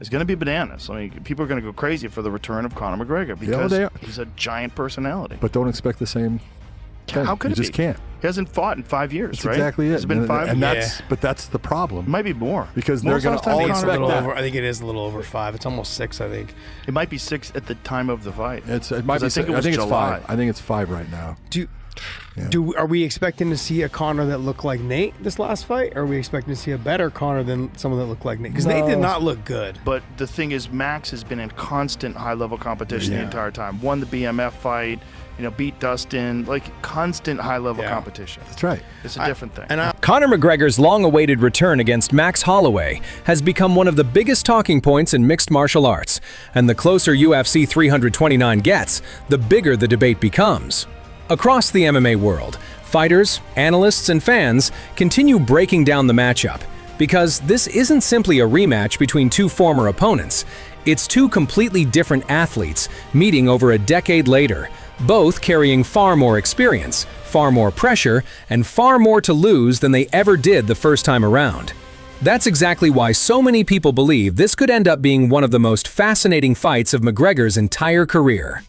is going to be bananas. I mean, people are going to go crazy for the return of Conor McGregor because he's a giant personality. But don't expect the same thing. How could you just can't. He hasn't fought in 5 years, That's right? exactly it. It's been 5 and years. But that's the problem. It might be more. Because they're going to all expect that. I think it is a little over 5. It's almost 6, I think. It might be 6 at the time of the fight. It might be. I think it was it's July. 5. I think it's 5 right now. Are we expecting to see a Conor that looked like Nate this last fight? Or are we expecting to see a better Conor than someone that looked like Nate? Because Nate did not look good. But the thing is, Max has been in constant high-level competition the entire time. Won the BMF fight, beat Dustin, like constant high-level competition. That's right. It's a different thing. Conor McGregor's long-awaited return against Max Holloway has become one of the biggest talking points in mixed martial arts, and the closer UFC 329 gets, the bigger the debate becomes. Across the MMA world, fighters, analysts, and fans continue breaking down the matchup, because this isn't simply a rematch between two former opponents. It's two completely different athletes meeting over a decade later, both carrying far more experience, far more pressure, and far more to lose than they ever did the first time around. That's exactly why so many people believe this could end up being one of the most fascinating fights of McGregor's entire career.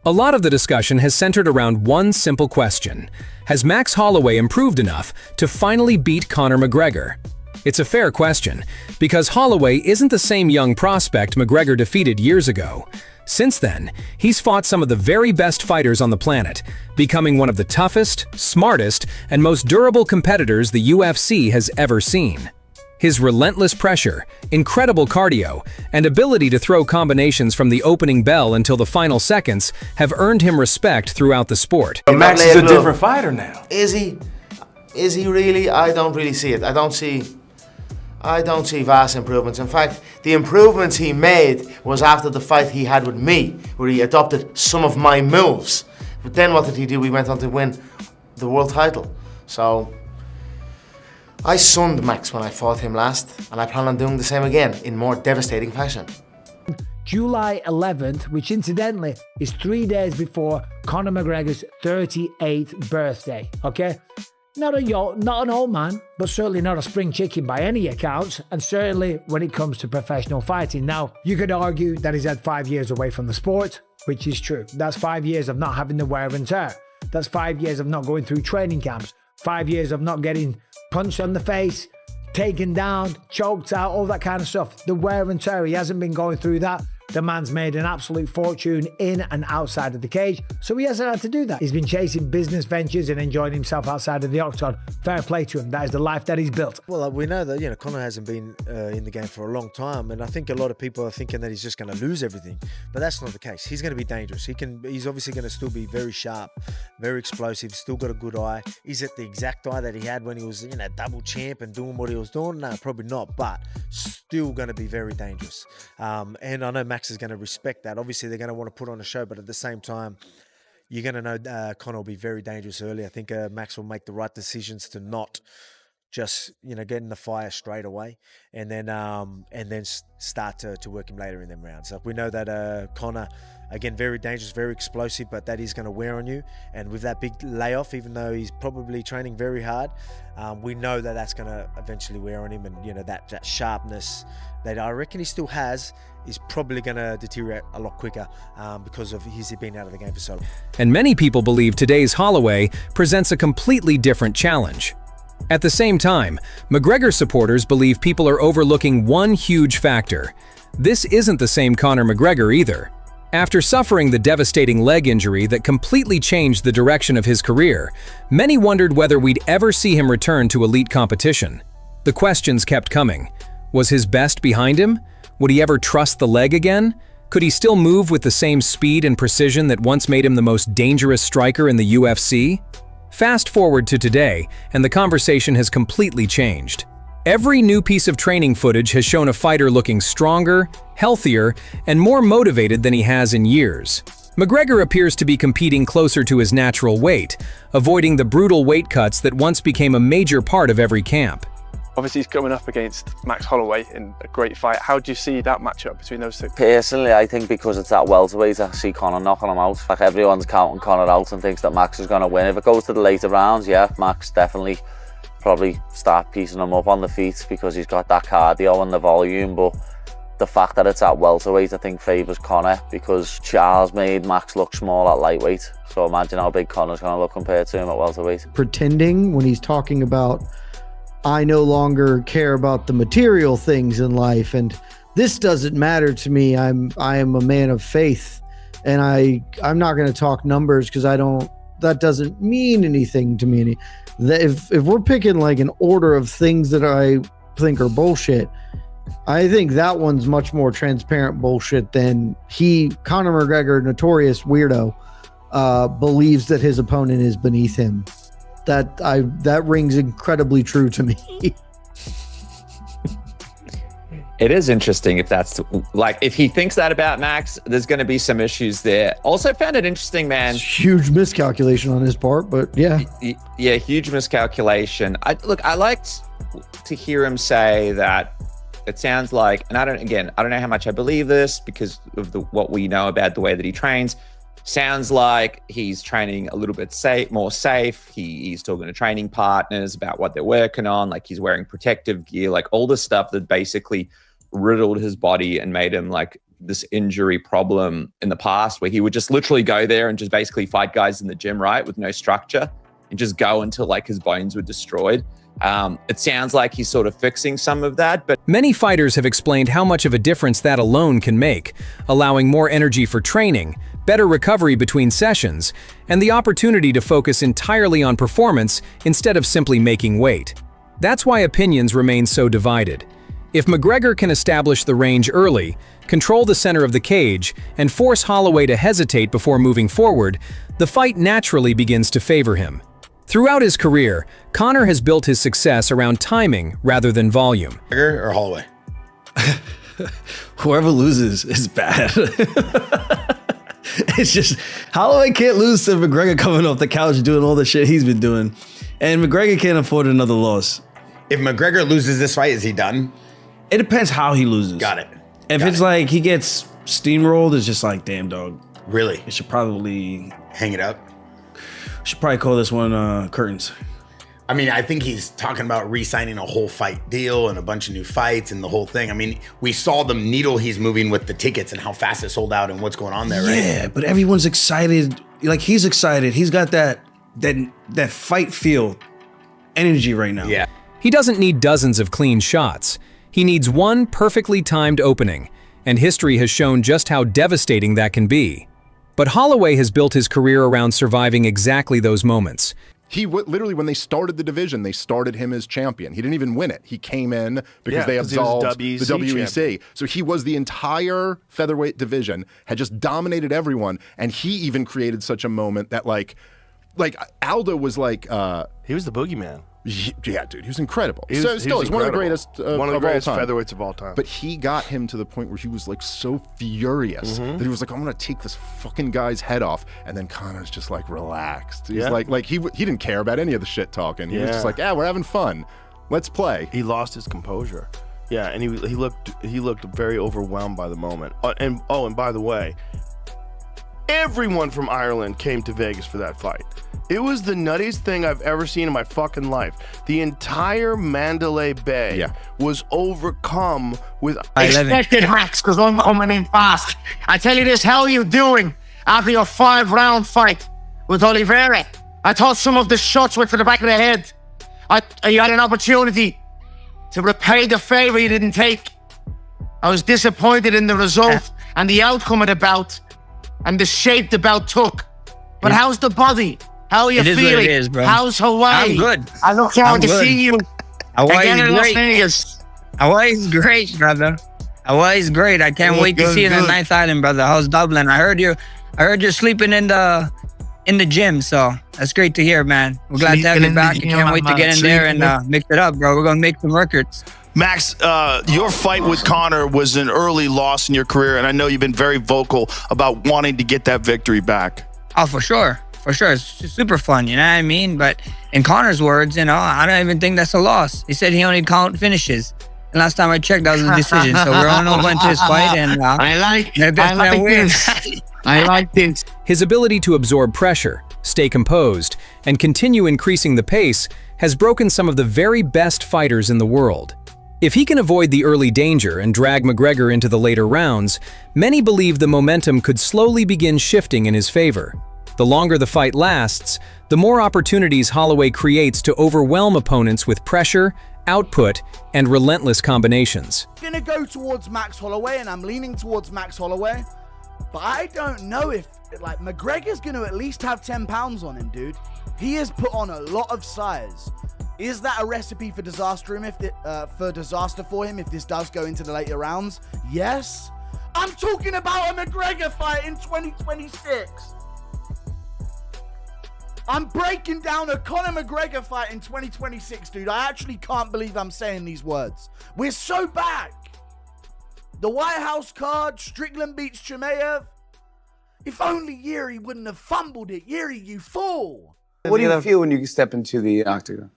A lot of the discussion has centered around one simple question: has Max Holloway improved enough to finally beat Conor McGregor? It's a fair question, because Holloway isn't the same young prospect McGregor defeated years ago. Since then, he's fought some of the very best fighters on the planet, becoming one of the toughest, smartest, and most durable competitors the UFC has ever seen. His relentless pressure, incredible cardio, and ability to throw combinations from the opening bell until the final seconds have earned him respect throughout the sport. But Max is a different fighter now. Is he? Is he really? I don't really see it. I don't see vast improvements. In fact, the improvements he made was after the fight he had with me, where he adopted some of my moves. But then what did he do? We went on to win the world title. So I sunned Max when I fought him last, and I plan on doing the same again in more devastating fashion. July 11th, which incidentally is 3 days before Conor McGregor's 38th birthday, okay? Not an old man, but certainly not a spring chicken by any accounts, and certainly when it comes to professional fighting. Now, you could argue that he's had 5 years away from the sport, which is true. That's 5 years of not having the wear and tear. That's 5 years of not going through training camps. 5 years of not getting punched on the face, taken down, choked out, all that kind of stuff. The wear and tear, he hasn't been going through that. The man's made an absolute fortune in and outside of the cage, so he hasn't had to do that. He's been chasing business ventures and enjoying himself outside of the octagon. Fair play to him. That is the life that he's built. Well, we know that Conor hasn't been in the game for a long time, and I think a lot of people are thinking that he's just going to lose everything, but that's not the case. He's going to be dangerous. He's obviously going to still be very sharp, very explosive. Still got a good eye. Is it the exact eye that he had when he was double champ and doing what he was doing? No, probably not. But still going to be very dangerous. And I know Max is going to respect that. Obviously, they're going to want to put on a show, but at the same time, you're going to know Conor will be very dangerous early. I think Max will make the right decisions to not just get in the fire straight away, and then start to work him later in them rounds. Like we know that Conor, again, very dangerous, very explosive, but that is going to wear on you. And with that big layoff, even though he's probably training very hard, we know that that's going to eventually wear on him, and that sharpness that I reckon he still has is probably going to deteriorate a lot quicker because of his being out of the game for so long. And many people believe today's Holloway presents a completely different challenge. At the same time, McGregor supporters believe people are overlooking one huge factor. This isn't the same Conor McGregor either. After suffering the devastating leg injury that completely changed the direction of his career, many wondered whether we'd ever see him return to elite competition. The questions kept coming. Was his best behind him? Would he ever trust the leg again? Could he still move with the same speed and precision that once made him the most dangerous striker in the UFC? Fast forward to today, and the conversation has completely changed. Every new piece of training footage has shown a fighter looking stronger, healthier, and more motivated than he has in years. McGregor appears to be competing closer to his natural weight, avoiding the brutal weight cuts that once became a major part of every camp. Obviously, he's coming up against Max Holloway in a great fight. How do you see that matchup between those two? Personally, I think because it's that welterweight, I see Conor knocking him out. Like everyone's counting Conor out and thinks that Max is going to win. If it goes to the later rounds, yeah, Max definitely probably start piecing him up on the feet because he's got that cardio and the volume. But the fact that it's at welterweight, I think, favours Conor, because Charles made Max look small at lightweight. So imagine how big Conor's going to look compared to him at welterweight. Pretending when he's talking about, I no longer care about the material things in life, and this doesn't matter to me. I am a man of faith, and I'm not going to talk numbers because that doesn't mean anything to me. If we're picking like an order of things that I think are bullshit, I think that one's much more transparent bullshit than Conor McGregor, notorious weirdo, believes that his opponent is beneath him. That rings incredibly true to me. It is interesting if that's if he thinks that about Max, there's going to be some issues there. Also found it interesting, man. Huge miscalculation on his part, but yeah. Yeah, huge miscalculation. I liked to hear him say that it sounds like, and I don't know how much I believe this because of what we know about the way that he trains. Sounds like he's training a little bit more safe. He's talking to training partners about what they're working on. Like he's wearing protective gear, like all the stuff that basically riddled his body and made him like this injury problem in the past, where he would just literally go there and just basically fight guys in the gym, right, with no structure, and just go until like his bones were destroyed. It sounds like he's sort of fixing some of that, but many fighters have explained how much of a difference that alone can make, allowing more energy for training, better recovery between sessions, and the opportunity to focus entirely on performance instead of simply making weight. That's why opinions remain so divided. If McGregor can establish the range early, control the center of the cage, and force Holloway to hesitate before moving forward, the fight naturally begins to favor him. Throughout his career, Conor has built his success around timing rather than volume. McGregor or Holloway? Whoever loses is bad. It's just, Holloway can't lose to McGregor coming off the couch doing all the shit he's been doing. And McGregor can't afford another loss. If McGregor loses this fight, is he done? It depends how he loses. Got it. If it's like he gets steamrolled, it's just like, damn, dog. Really? It should probably hang it up. Should probably call this one curtains. I mean, I think he's talking about re-signing a whole fight deal and a bunch of new fights and the whole thing. I mean, we saw the needle he's moving with the tickets and how fast it sold out and what's going on there, right? Yeah, but everyone's excited. Like, he's excited. He's got that fight feel energy right now. Yeah. He doesn't need dozens of clean shots. He needs one perfectly timed opening, and history has shown just how devastating that can be. But Holloway has built his career around surviving exactly those moments. He literally, when they started the division, they started him as champion. He didn't even win it. He came in because they absolved the WEC. So he was the entire featherweight division, had just dominated everyone, and he even created such a moment that like Aldo was like he was the boogeyman. Yeah, dude, he was incredible. He's one of the greatest all-time. featherweights of all time. But he got him to the point where he was like so furious that he was like, I'm gonna take this fucking guy's head off. And then Conor's just like relaxed. He's like he didn't care about any of the shit talking. He was just like, yeah, we're having fun. Let's play. He lost his composure. Yeah, and he looked very overwhelmed by the moment. And by the way, everyone from Ireland came to Vegas for that fight. It was the nuttiest thing I've ever seen in my fucking life. The entire Mandalay Bay was overcome with expected hacks because I'm coming in fast. I tell you this, how are you doing after your 5-round fight with Oliveira? I thought some of the shots went to the back of the head. You had an opportunity to repay the favor you didn't take. I was disappointed in the result and the outcome of the bout and the shape the bout took. But how's the body? How are you feeling? What it is, bro. How's Hawaii? I'm good. I look forward to seeing you again in Las great. Vegas. Hawaii's great, brother. Hawaii's great. I can't wait to see you in the ninth island, brother. How's Dublin? I heard you're sleeping in the gym, so that's great to hear, man. We're glad to have you back. I can't wait to get in there and mix it up, bro. We're gonna make some records. Max, your fight with Conor was an early loss in your career, and I know you've been very vocal about wanting to get that victory back. Oh, for sure. For sure. It's super fun, you know what I mean? But in Conor's words, I don't even think that's a loss. He said he only count finishes. And last time I checked, that was a decision. So we're on over into his fight, and I like this. I like this. His ability to absorb pressure, stay composed, and continue increasing the pace has broken some of the very best fighters in the world. If he can avoid the early danger and drag McGregor into the later rounds, many believe the momentum could slowly begin shifting in his favor. The longer the fight lasts, the more opportunities Holloway creates to overwhelm opponents with pressure, output, and relentless combinations. I'm gonna go towards Max Holloway, and I'm leaning towards Max Holloway, but I don't know if, like, McGregor's gonna at least have 10 pounds on him, dude. He has put on a lot of size. Is that a recipe for disaster for him if this does go into the later rounds? Yes. I'm talking about a McGregor fight in 2026. I'm breaking down a Conor McGregor fight in 2026, dude. I actually can't believe I'm saying these words. We're so back. The White House card, Strickland beats Chimaev. If only Yuri wouldn't have fumbled it. Yuri, you fool. What do you feel when you step into the octagon?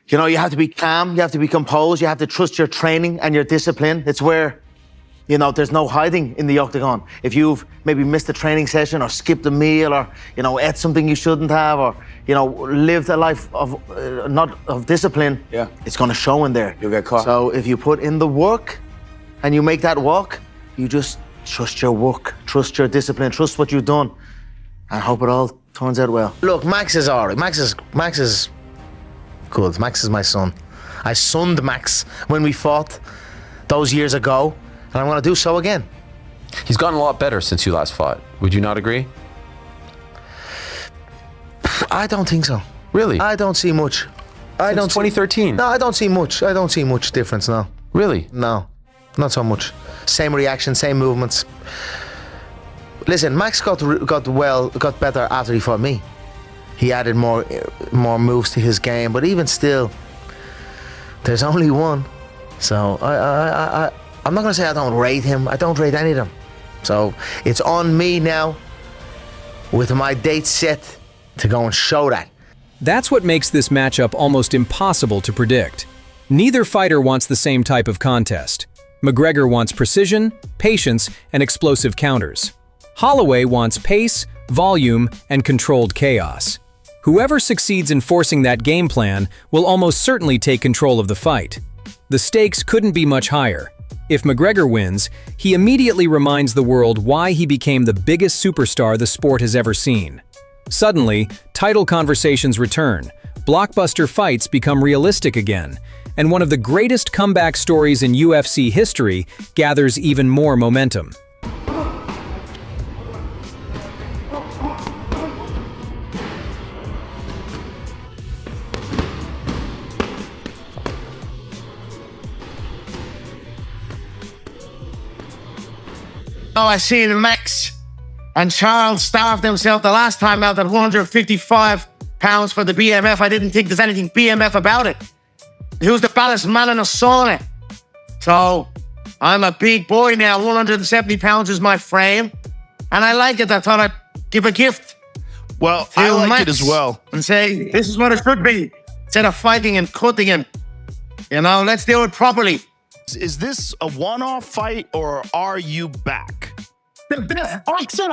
You know, you have to be calm, you have to be composed, you have to trust your training and your discipline. It's where, you know, there's no hiding in the octagon. If you've maybe missed a training session or skipped a meal or, you know, ate something you shouldn't have or, you know, lived a life of not of discipline, it's going to show in there. You'll get caught. So if you put in the work and you make that walk, you just trust your work, trust your discipline, trust what you've done, and hope it all turns out well. Look, Max is all right. Max is good. Max is my son. I sunned Max when we fought those years ago, and I'm going to do so again. He's gotten a lot better since you last fought. Would you not agree? I don't think so. Really? I don't see much. Since 2013? No, I don't see much. I don't see much difference now. Really? No, not so much. Same reaction, same movements. Listen, Max got better after he fought me. He added more moves to his game, but even still, there's only one. So I'm not gonna say I don't rate him. I don't rate any of them. So it's on me now, with my date set, to go and show that. That's what makes this matchup almost impossible to predict. Neither fighter wants the same type of contest. McGregor wants precision, patience, and explosive counters. Holloway wants pace, volume, and controlled chaos. Whoever succeeds in forcing that game plan will almost certainly take control of the fight. The stakes couldn't be much higher. If McGregor wins, he immediately reminds the world why he became the biggest superstar the sport has ever seen. Suddenly, title conversations return, blockbuster fights become realistic again, and one of the greatest comeback stories in UFC history gathers even more momentum. Oh, I seen Max and Charles starved themselves the last time out at 155 pounds for the BMF. I didn't think there's anything BMF about it. He was the baddest man in a sauna. So I'm a big boy now. 170 pounds is my frame. And I like it. I thought I'd give a gift. Well, I like it as well. And say, this is what it should be. Instead of fighting and cutting him. You know, let's do it properly. Is this a one-off fight or are you back? The best boxer.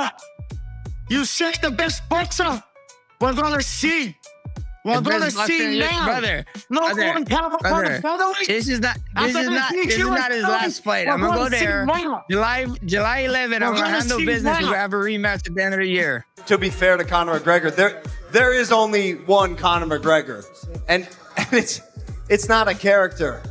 You say the best boxer. We're gonna see. We're gonna see now. Brother, This is not his last fight. I'm gonna go there. July 11, I'm gonna handle business. We'll have a rematch at the end of the year. To be fair to Conor McGregor, there is only one Conor McGregor, and it's not a character.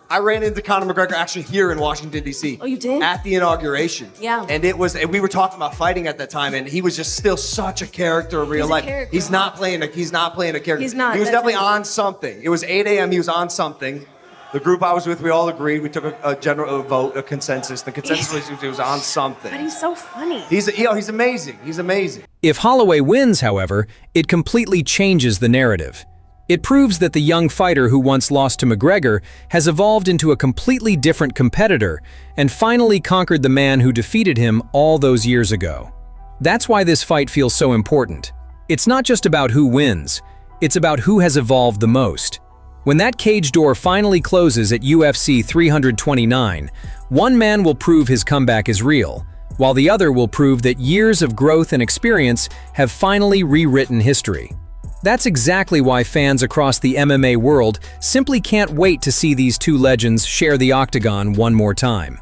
I ran into Conor McGregor actually here in Washington, D.C. Oh, you did? At the inauguration. Yeah. And we were talking about fighting at that time, and he was just still such a character in real life. He's not playing a character. He's not. He was definitely on something. It was 8 a.m. He was on something. The group I was with, we all agreed. We took a general vote, a consensus. The consensus was he was on something. But he's so funny. He's amazing. He's amazing. If Holloway wins, however, it completely changes the narrative. It proves that the young fighter who once lost to McGregor has evolved into a completely different competitor and finally conquered the man who defeated him all those years ago. That's why this fight feels so important. It's not just about who wins, it's about who has evolved the most. When that cage door finally closes at UFC 329, one man will prove his comeback is real, while the other will prove that years of growth and experience have finally rewritten history. That's exactly why fans across the MMA world simply can't wait to see these two legends share the octagon one more time.